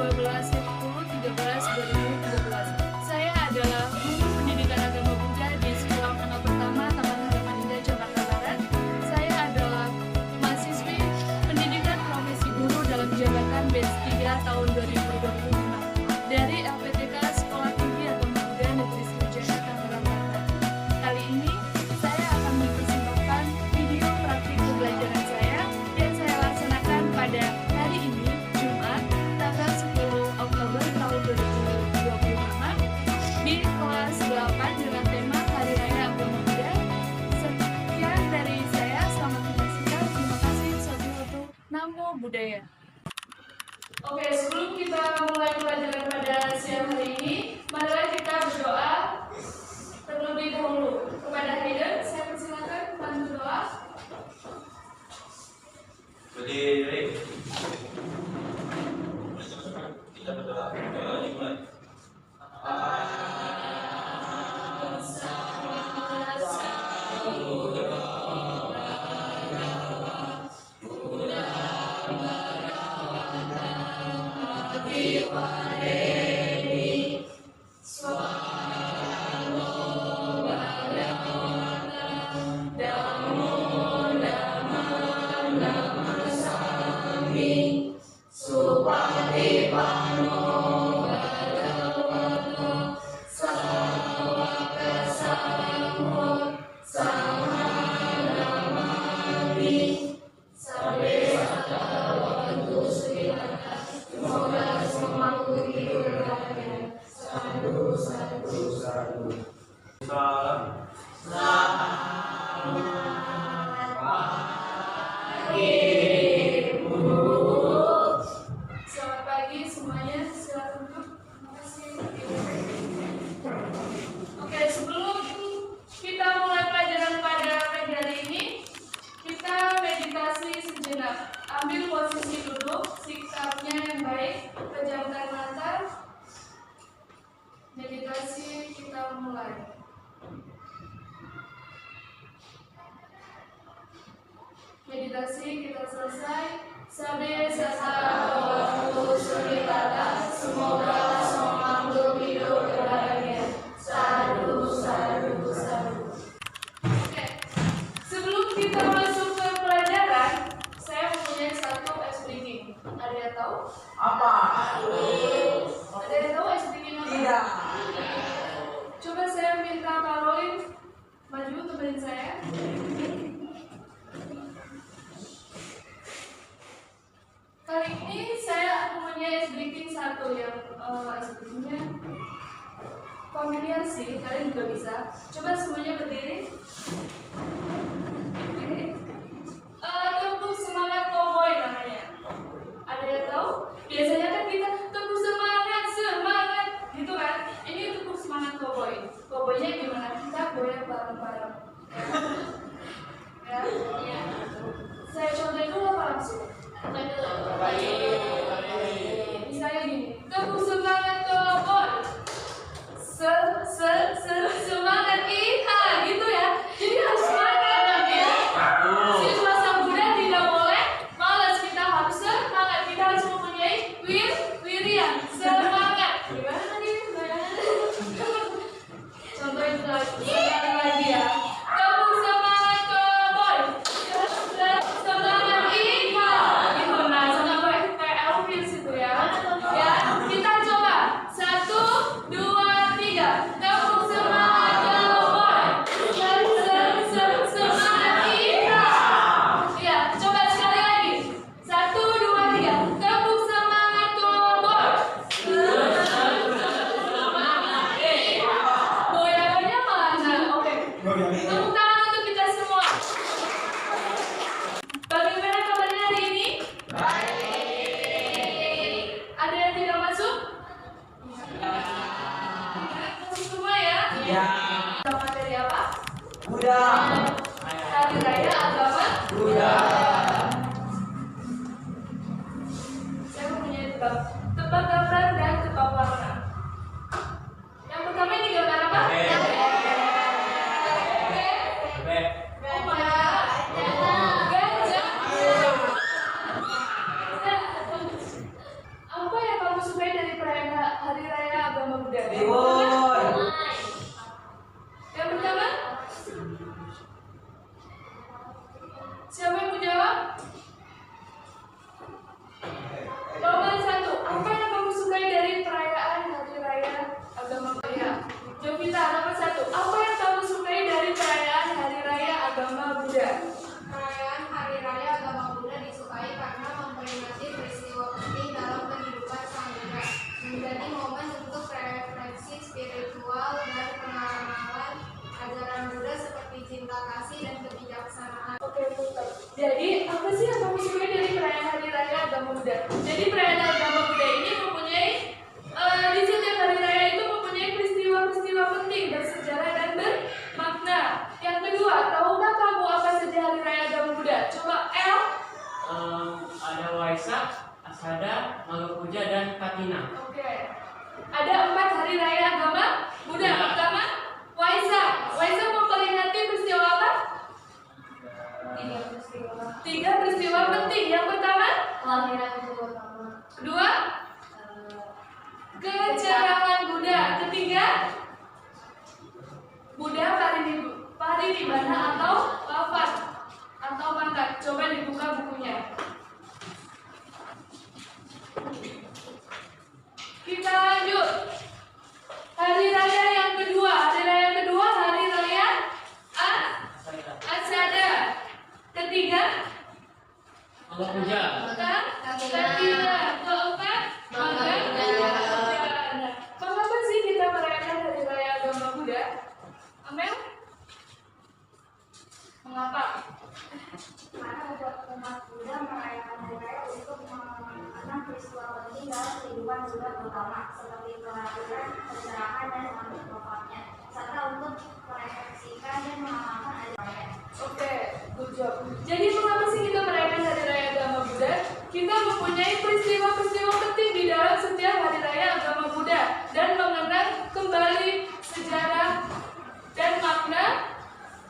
12 September 2013. Saya adalah guru pendidikan agama Buddha di Sekolah Menengah Pertama Taman Harapan Indah, Jakarta Barat. Saya adalah mahasiswi pendidikan profesi guru dalam jabatan batch 3 tahun 2025 dari LPTK Sekolah Tinggi Agama Buddha Negeri Sriwijaya, Tangerang Banten. Kali ini saya akan mempersembahkan video praktik pembelajaran saya yang saya laksanakan pada hari ini, Jumat, tanggal 10 Oktober tahun 2025 di kelas 8 dengan tema Hari Raya Agama Buddha. Sekian dari saya, selamat menyaksikan. Terima kasih. Satu. Namo Buddhaya. Oke, sebelum kita mulai pelajaran pada siang hari ini, marilah kita berdoa terlebih dahulu. Kepada Hayden, saya persilakan bantu doa. Berdiri. Kita berdoa. Doa dimulai. Selamat pagi semuanya, silakan duduk. Terima kasih. Oke, sebelum kita mulai pelajaran pada pagi hari ini, kita meditasi sejenak. Ambil posisi duduk, sikapnya yang baik, pejamkan mata. Meditasi kita mulai. Meditasi kita selesai. Sabe sasaro suritata, semoga semua makhluk hidup berbahagia. Sadu, sadu, sadu. Oke, sebelum kita masuk ke pelajaran, saya mempunyai satu ice breaking. Ada yang tahu? Apa? Ada yang tahu ice breaking apa? Tidak. Coba saya minta Kak Roy maju temenin saya. Kali ini saya mempunyai ice breaking satu yang ice breakingnya familiar sih, kalian juga bisa. Coba semuanya berdiri. Oke. Tepuk semangat cowboy namanya. Ada yang tahu? Biasanya kan kita tepuk semangat, semangat, gitu kan? Ini tepuk semangat cowboy. Cowboynya gimana? Kita goyang bareng-bareng. Ya, ya. Saya contohin dulu apa langsung? Misalnya gini, tepuk semangat cowboy. Semangat iha, gitu ya. Jadi harus semangat ya. Siswa sang Buddha tidak boleh malas, kita harus semangat, kita harus mempunyai wirian, semangat. Gimana nih? Contoh itu lagi ya. Tepuk semangat cowboy. Semangat iha. Gitu, nah sama kayak Elvis itu ya. Ya, kita coba. 1, 2, 3. Tepuk semangat cowboy. Semangat iha. Ya, coba sekali lagi. 1, 2, 3. Tepuk semangat cowboy. Goyangannya mana? Oke. Tepuk tangan untuk kita semua. Bagaimana kabarnya hari ini? Baik. Ada yang tidak masuk? Masuk semua ya? Iya. Materi apa? Buddha. Hari Raya Agama Buddha. Saya mempunyai tebak gambar dan tebak warna. Yang pertama ini gambar apa? Gajah. Apa yang kamu suka Buddha? Timun. Yang pertama? Siapa yang mau jawab? Nomor 1. Apa yang kamu sukai dari perayaan Hari Raya Agama Buddha? Jovita, nomor 1. Apa yang kamu sukai dari perayaan Hari Raya Agama Buddha? Perayaan Hari Raya Agama Buddha disukai karena memperingati peristiwa penting dalam kehidupan Sang Buddha, menjadi momen untuk refleksi spiritual dan pengenalan ajaran Buddha seperti cinta kasih dan kebijaksanaan. Oke, betul. Jadi, apa sih yang kamu sukai dari perayaan Hari Raya Agama Buddha? Jadi, perayaan Agama Buddha ini mempunyai di setiap hari raya itu mempunyai peristiwa-peristiwa penting bersejarah dan bermakna. Yang kedua, tahukah kamu apa saja hari raya Agama Buddha? Coba L. Ada Waisak, Asada, Maga Puja, dan Katina. Oke. Ada 4 hari raya Agama Buddha. Pertama, Waisak. Waisak memperingati peristiwa apa? 3 peristiwa penting. Yang pertama, Kelahiran Gautama. kedua, kecerahan Buddha. Ketiga, Buddha parinibbana atau wafat atau mangkat. Coba dibuka bukunya. Kita lanjut. Hari raya yang kedua. Hari raya yang kedua, hari raya Asada. Ketiga, Maga Puja. Katina. Keempat, Maga Puja. Mengapa sih kita merayakan hari raya Agama Buddha? Amel? Mengapa? Karena umat Buddha merayakan hari raya untuk mengenang peristiwa penting dalam kehidupan Buddha Gautama seperti kelahiran, pencerahan, dan wafatnya, serta untuk merefleksikan dan mengamalkan ajaran raya. Oke, good job. Jadi mengapa sih kita merayakan hari raya Agama Buddha? Kita mempunyai peristiwa-peristiwa penting di dalam setiap hari raya Agama Buddha dan mengenang kembali sejarah dan makna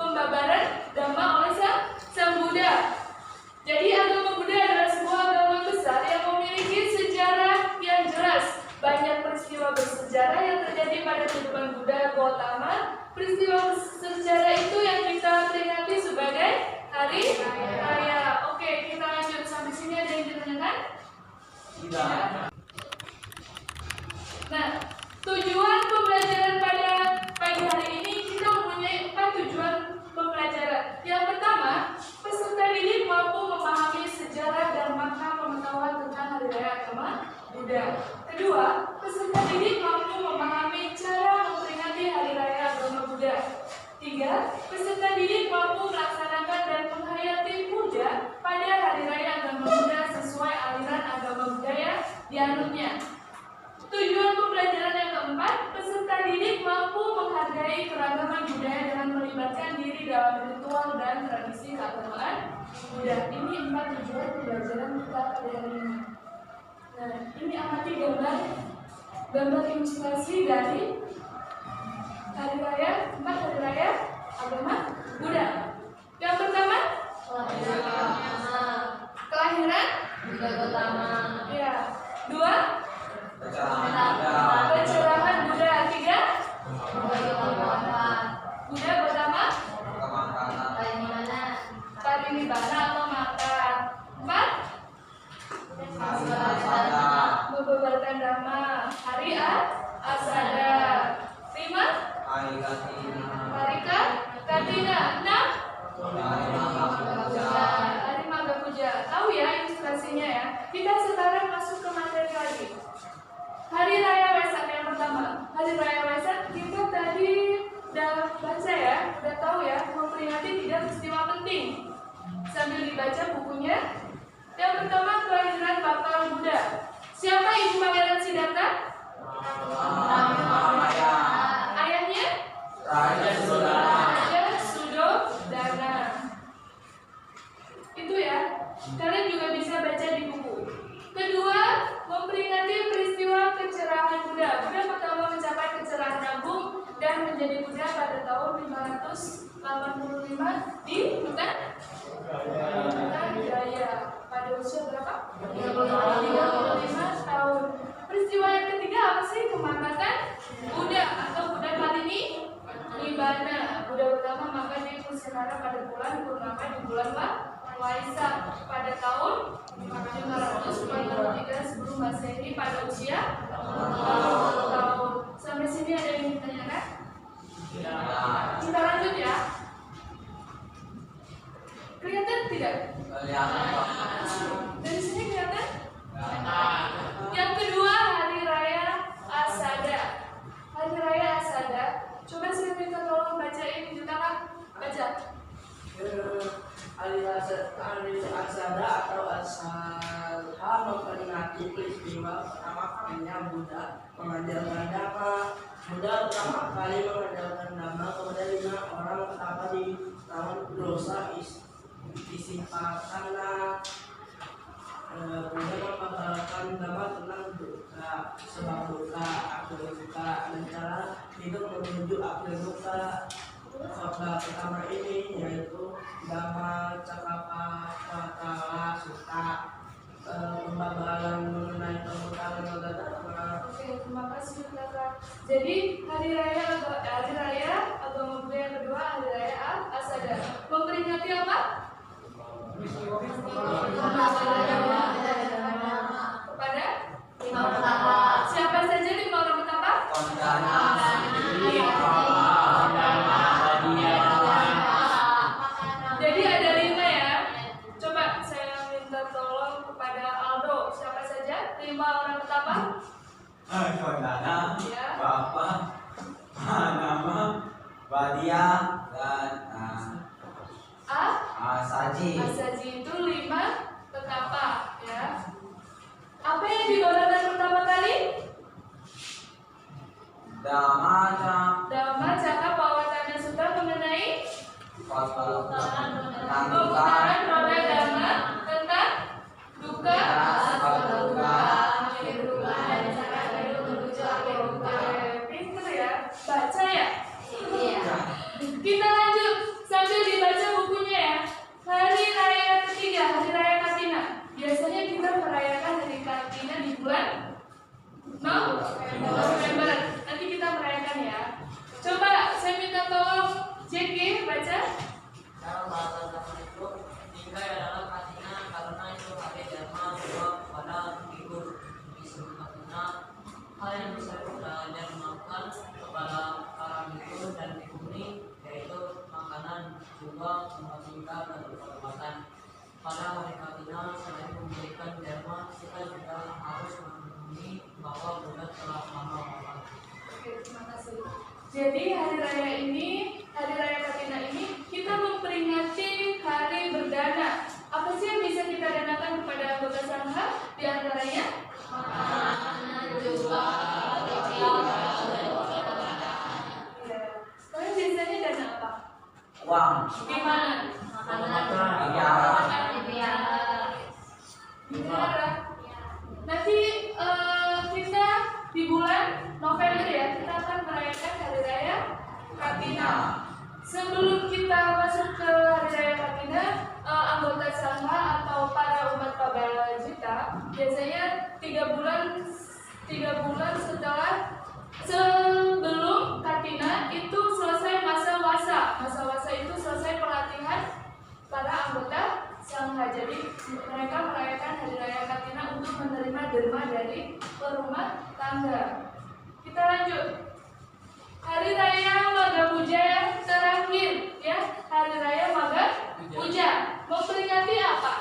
pembabaran Dhamma oleh Sang Buddha. Jadi agama Buddha adalah sebuah agama besar yang memiliki sejarah yang jelas. Banyak peristiwa bersejarah yang terjadi pada kehidupan Buddha Gautama. Peristiwa sejarah itu yang kita peringati sebagai hari raya. Oke, kita lanjut sampai sini. Ada yang ditanyakan? Tidak. Nah, tujuan pembelajaran pada pagi hari ini kita mempunyai 4 tujuan pembelajaran. Yang pertama, peserta didik mampu memahami sejarah dan makna pengetahuan tentang hari raya agama Buddha. Kedua, peserta didik mampu memahami cara memperingati hari raya agama Buddha. 3, peserta didik mampu melaksanakan dan menghayati puja pada hari raya agama Buddha sesuai aliran agama Buddha yang dianutnya. Tujuan pembelajaran yang keempat, peserta didik mampu menghargai keragaman budaya dengan melibatkan diri dalam ritual dan tradisi keagamaan Buddha. Ini 4 tujuan pembelajaran kita pada hari ini. Nah, ini amati gambar ilustrasi dari hari raya, 4 hari raya agama Buddha. Yang pertama, kelahiran Buddha Gautama. ya. 2, Pencerahan. pencerahan Buddha. 3, Buddha Gautama. Buddha Gautama Kemakanan. Parinibbana. parinibbana atau makan. 4, Asada. membeberkan Dhamma hari Asada. 5, Hari Katina. Harika Katina. 6, Hari Maga Puja. hari Maga Puja. Tahu ya ilustrasinya ya. Kita sekarang masuk ke materi lagi. Hari Raya Waisak yang pertama. Hari Raya Waisak kita tadi udah baca ya, udah tahu ya, memperingati 3 peristiwa penting. Sambil dibaca bukunya. Yang pertama, kelahiran bakal Buddha. Siapa ibu Pangeran Siddhartha? Mahamaya. Ayahnya? Raja Sudana. Raja Sudodana. Itu ya. Kalian juga bisa baca di buku. Kedua, memperingati peristiwa kecerahan Buddha. Buddha pertama mencapai kecerahan agung dan menjadi Buddha pada tahun 585 di hutan Jaya. Pada usia berapa? 35 tahun. Peristiwa yang ketiga apa sih? Kemangkatan bulan Waisak pada tahun 543 sebelum Masehi pada usia 40 tahun. Sampai sini ada yang ditanyakan? Ya. Kita lanjut ya. Kelihatan tidak? Kelihatan Pak. Dari sini kelihatan? Kelihatan. Yang kedua, Hari Raya Asada. Hari Raya Asada. Coba saya minta tolong bacain juta Kak. Baca. Hari Asada atau Asadha memperingati peristiwa pertama kalinya Buddha mengajarkan Dhamma. Buddha pertama kali mengajarkan Dhamma kepada 5 orang pertama di tahun dosa Isipakana. Buddha mengajarkan Dhamma tentang duka, sebab duka, akhir duka, dan cara hidup menuju akhir duka. Sabda pertama ini yaitu Dhamma Cakkappavattana Sutta, pembabaran mengenai perbuatan negara. Oke, terima kasih Kak. Jadi hari raya agama Buddha yang kedua, Hari Raya Asada. Memperingati apa? Kepada 5 orang pertama. Siapa saja 5 orang pertama? Kondana. Jadi ada 5 ya. Coba saya minta tolong kepada Aldo. Siapa saja 5 orang pertama? Kondana. Ya. Bapak. Nama. Badia. Dan Asaji. Asaji itu 5 petapa ya. Apa yang dibawakan pertama kali? Dhamma Cakkappavattana Sutta mengenai pemutaran roda Dhamma tentang duka, pinter ya, baca ya. Kita lanjut sambil dibaca bukunya ya. Hari Raya ketiga, Hari Raya Kartina. Biasanya kita merayakan Hari Kartina di bulan November. Nanti kita merayakan ya. Coba saya minta tolong JK baca. Cara bahasa Dhamma itu tinggal adalah Kartina karena itu hari Dhamma juga pada figur di seluruh Kartina. Hal yang bisa kita makan kepada para biku dan bikuni yaitu makanan juga tempat tinggal dan perbuatan. Pada hari Kartina selain memberikan Dhamma kita juga harus memenuhi bahwa Buddha telah lama wafat. Oke, terima kasih. Jadi hari raya ini, Hari Raya Kartina ini kita memperingati hari berdana. Apa sih yang bisa kita danakan kepada anggota sangha? Di antaranya ya. Kalian biasanya dana apa? Uang. Di mana? Biara. Nanti kita di bulan November ya, kita akan merayakan Hari Raya Kartina. Sebelum kita masuk ke Hari Raya Kartina, anggota sangha atau para umat Pabajita biasanya 3 bulan setelah sebelum Kartina itu selesai masa wasa. Masa wasa itu selesai pelatihan para anggota sangha. Jadi mereka merayakan Hari Raya Kartina untuk menerima derma dari perumah tangga. Kita lanjut. Hari Raya Maga Puja yang terakhir ya. Hari Raya Maga Puja memperingati apa?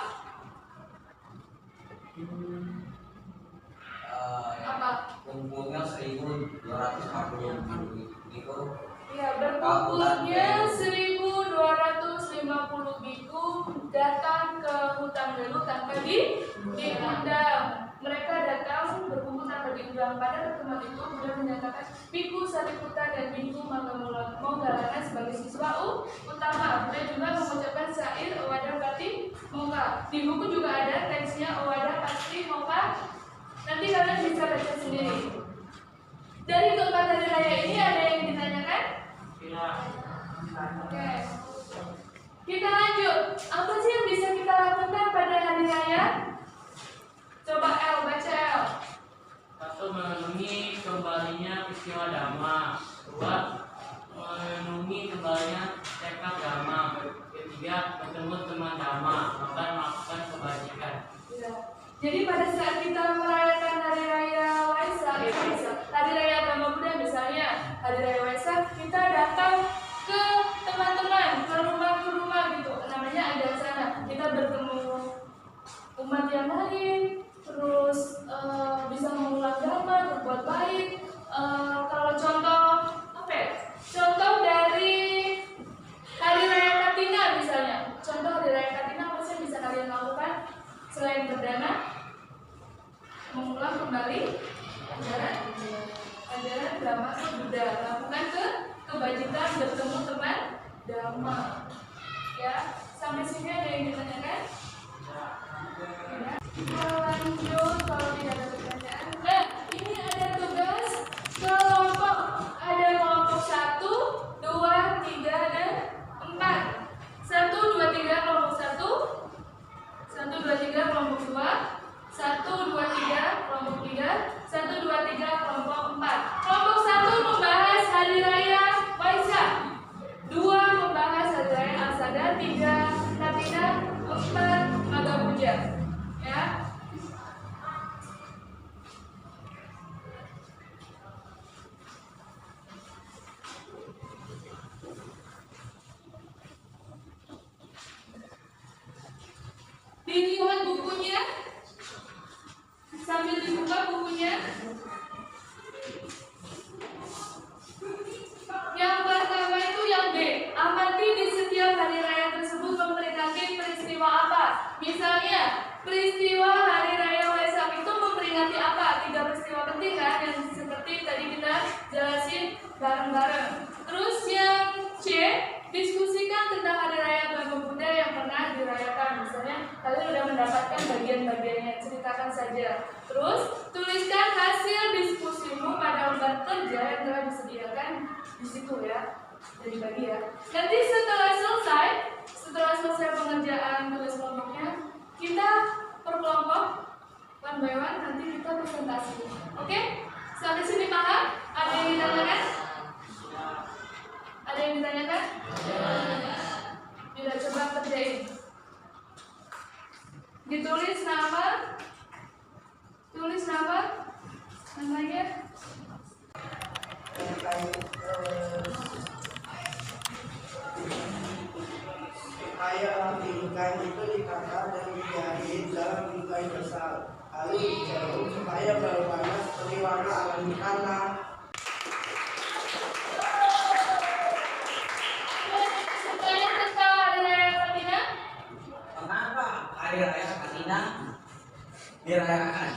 Apa? Kumpulnya 1.250 gitu. Ya, berkumpulnya 1.250 biku datang ke hutan Galuh tanpa diundang. Mereka datang berkumpul tanpa diundang. Pada pertemuan itu Buddha menyatakan biku Sariputta dan biku Moggallana sebagai siswa utama. Buddha juga mengucapkan syair Owada Pati Mokka. Di buku juga ada teksnya Owada Pati Mokka. Nanti kalian bisa baca sendiri. Dari keempat hari raya ini ada yang ditanyakan? Oke. Kita lanjut. Apa sih yang bisa kita lakukan pada hari raya? Coba L, baca L. Satu, memenuhi kembalinya peristiwa Dhamma. 2, memenuhi kembalinya tekad Dhamma. ketiga bertemu teman lama, bahkan melakukan kebajikan. Ya. Jadi pada saat kita merayakan Hari Raya Waisak, Hari Raya Agama Buddha misalnya, Hari Raya Waisak, kita datang ke teman-teman, ke rumah gitu. Namanya ada sana. Kita bertemu umat yang lain, terus bisa mengulang dhamma, berbuat baik. Kalau contoh apa ya? Contoh dari Hari Raya Katina misalnya. Contoh Hari Raya Katina apa sih yang bisa kalian lakukan selain berdana? Mengulang kembali ajaran Dhamma Buddha. Lakukan kebajikan, bertemu teman Dhamma. Ya, sampai sini ada yang ditanyakan? Ya. Lanjut kalau tidak ada pertanyaan. Ini ada tugas kelompok. Ada kelompok 1, 2, 3, dan 4. 1, 2, 3 kelompok 1. 1, 2, 3 kelompok 2. 1, 2, 3 kelompok 3. 1, 2, 3 kelompok 4. Kelompok 1 membahas Hari Raya Waisak. 2 membahas Hari Raya Asada. 3 Katina. 4 Maga Puja. Ya. Dilihat bukunya, sambil dibuka bukunya. Yang pertama itu yang B. Amati di setiap hari raya tersebut memperingati peristiwa apa? Misalnya, peristiwa Hari Raya Waisak itu memperingati apa? 3 peristiwa penting kan, yang seperti tadi kita jelasin bareng-bareng. Terus yang C, diskusikan tentang Hari Raya Agama Buddha yang pernah dirayakan. Misalnya, kalian sudah mendapatkan bagian-bagiannya, ceritakan saja. Terus, tuliskan hasil diskusimu pada lembar kerja yang telah disediakan di situ ya. Jadi bagi ya. Nanti setelah selesai pengerjaan tulis kelompoknya, kita per kelompok one by one nanti kita presentasi. Oke? Sampai sini paham? Ada yang ditanyakan? Ada yang ditanyakan? Tidak, coba kerjain. Ditulis nama, namanya. Supaya ikan itu dikakar dan dijahit dalam bingkai besar, lalu dicelup supaya berwarna seperti warna alami tanah. Semuanya tentang Hari Raya Katina. Kenapa Hari Raya Katina dirayakan?